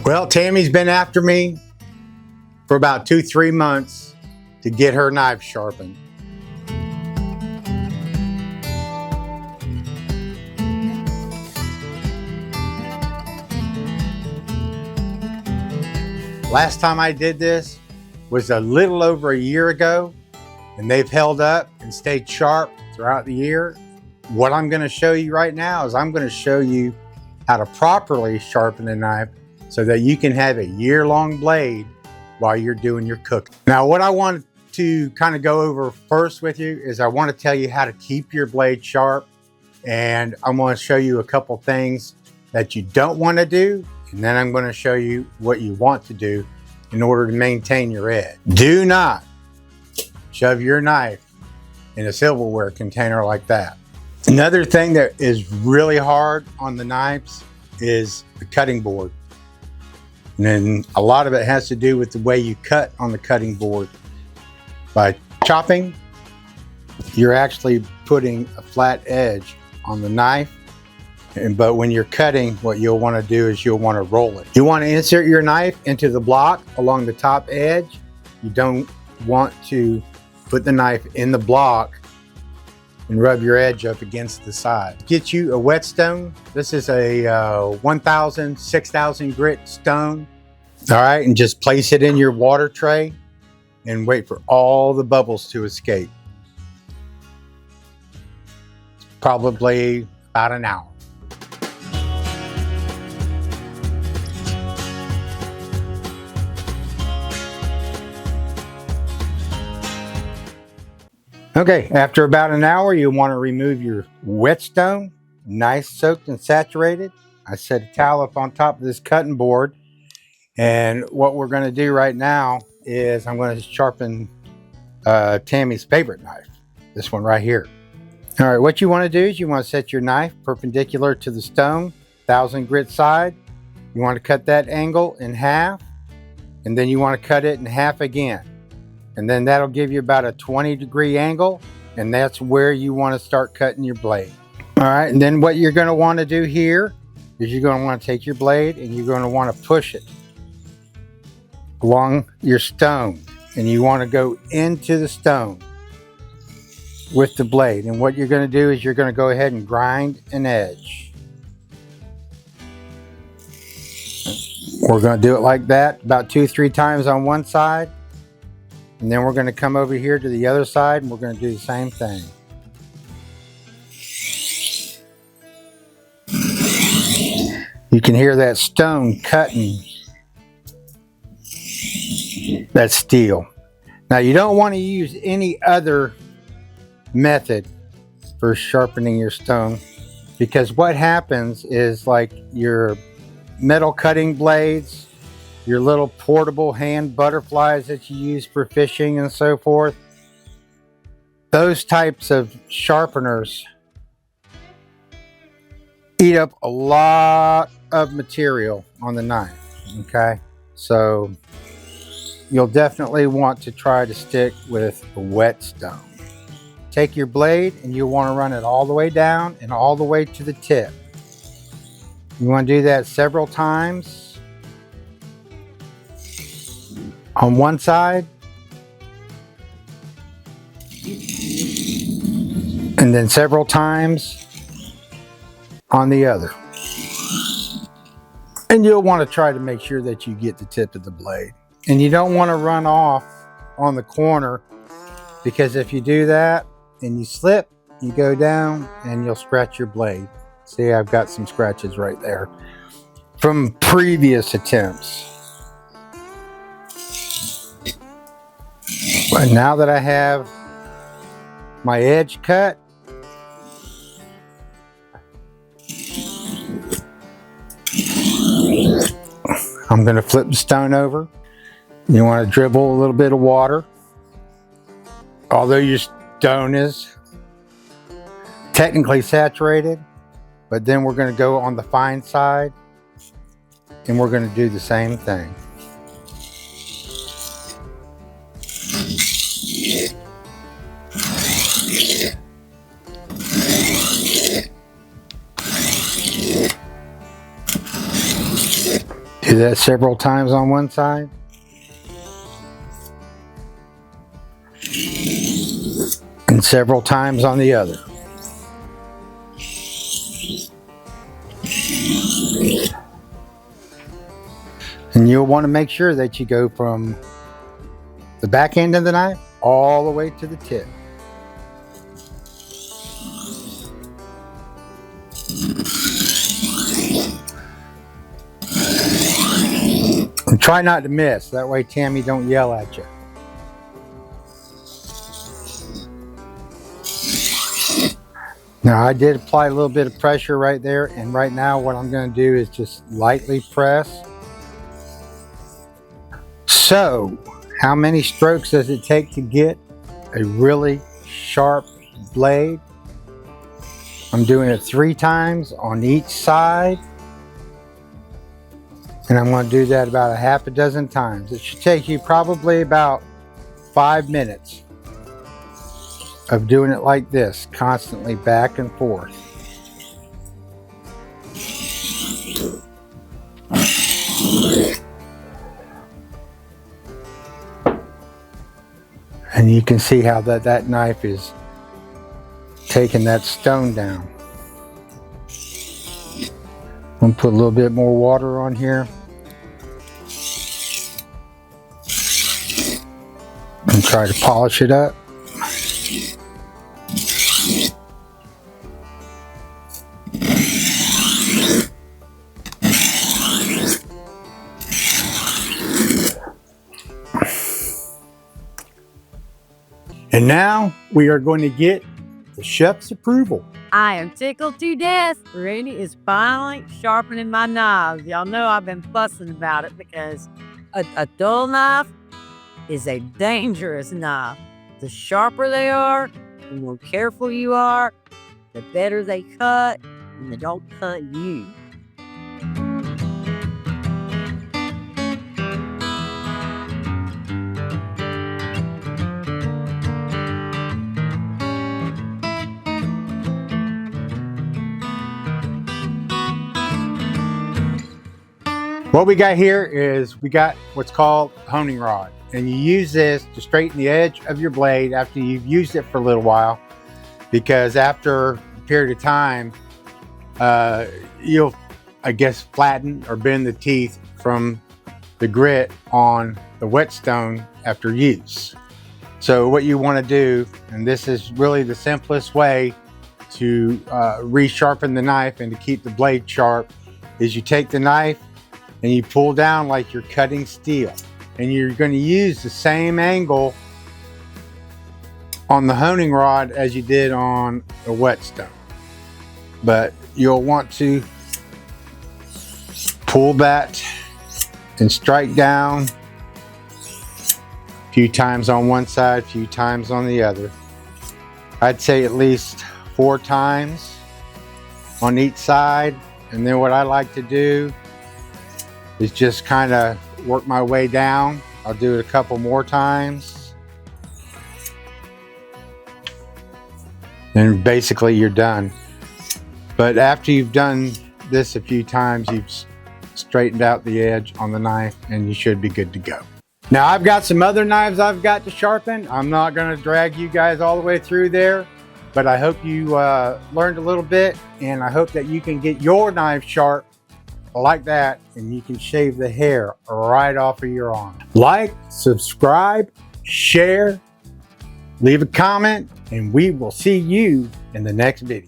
Well, Tammy's been after me for about 2-3 months to get her knife sharpened. Last time I did this was a little over a year ago, and they've held up and stayed sharp throughout the year. What I'm going to show you right now is I'm going to show you how to properly sharpen a knife so that you can have a year-long blade while you're doing your cooking. Now, what I want to kind of go over first with you is I want to tell you how to keep your blade sharp, and I'm going to show you a couple things that you don't want to do, and then I'm going to show you what you want to do in order to maintain your edge. Do not shove your knife in a silverware container like that. Another thing that is really hard on the knives is the cutting board. And then a lot of it has to do with the way you cut on the cutting board. By chopping, you're actually putting a flat edge on the knife. But when you're cutting, what you'll want to do is you'll want to roll it. You want to insert your knife into the block along the top edge. You don't want to put the knife in the block and rub your edge up against the side. Get you a whetstone. This is a 1000, 6000 grit stone. All right, and just place it in your water tray and wait for all the bubbles to escape. Probably about an hour. Okay, after about an hour, you'll want to remove your whetstone, nice soaked and saturated. I set a towel up on top of this cutting board, and what we're going to do right now is I'm going to sharpen Tammy's favorite knife, this one right here. All right, what you want to do is you want to set your knife perpendicular to the stone, 1000 grit side. You want to cut that angle in half, and then you want to cut it in half again. And then that'll give you about a 20-degree angle, and that's where you want to start cutting your blade. All right, and then what you're going to want to do here is you're going to want to take your blade and you're going to want to push it along your stone, and you want to go into the stone with the blade. And what you're going to do is you're going to go ahead and grind an edge. We're going to do it like that about 2-3 times on one side. And then we're going to come over here to the other side and we're going to do the same thing. You can hear that stone cutting that steel. Now, you don't want to use any other method for sharpening your stone, because what happens is, like your metal cutting blades, your little portable hand butterflies that you use for fishing and so forth, those types of sharpeners eat up a lot of material on the knife, okay? So you'll definitely want to try to stick with a whetstone. Take your blade and you want to run it all the way down and all the way to the tip. You want to do that several times on one side, and then several times on the other. And you'll want to try to make sure that you get the tip of the blade. And you don't want to run off on the corner, because if you do that and you slip, you go down and you'll scratch your blade. See, I've got some scratches right there from previous attempts. But now that I have my edge cut, I'm going to flip the stone over. You want to dribble a little bit of water. Although your stone is technically saturated, but then we're going to go on the fine side and we're going to do the same thing. Do that several times on one side. And several times on the other. And you'll want to make sure that you go from the back end of the knife all the way to the tip. And try not to miss, that way Tammy don't yell at you. Now I did apply a little bit of pressure right there, and right now what I'm going to do is just lightly press. So, how many strokes does it take to get a really sharp blade? I'm doing it 3 times on each side. And I'm going to do that about a half a dozen times. It should take you probably about 5 minutes of doing it like this, constantly back and forth. And you can see how that knife is taking that stone down. I'm going to put a little bit more water on here. And try to polish it up. And now we are going to get the chef's approval. I am tickled to death. Randy is finally sharpening my knives. Y'all know I've been fussing about it because a dull knife is a dangerous knife. The sharper they are, the more careful you are, the better they cut, and they don't cut you. What we got here is we got what's called honing rod, and you use this to straighten the edge of your blade after you've used it for a little while, because after a period of time you'll, I guess, flatten or bend the teeth from the grit on the whetstone after use. So what you want to do, and this is really the simplest way to resharpen the knife and to keep the blade sharp, is you take the knife and you pull down like you're cutting steel, and you're going to use the same angle on the honing rod as you did on the whetstone, but you'll want to pull that and strike down a few times on one side, a few times on the other. I'd say at least 4 times on each side, and then what I like to do is just kind of work my way down. I'll do it a couple more times. And basically you're done. But after you've done this a few times, you've straightened out the edge on the knife and you should be good to go. Now I've got some other knives I've got to sharpen. I'm not going to drag you guys all the way through there, but I hope you learned a little bit, and I hope that you can get your knife sharp like that, and you can shave the hair right off of your arm. Like, subscribe, share, leave a comment, and we will see you in the next video.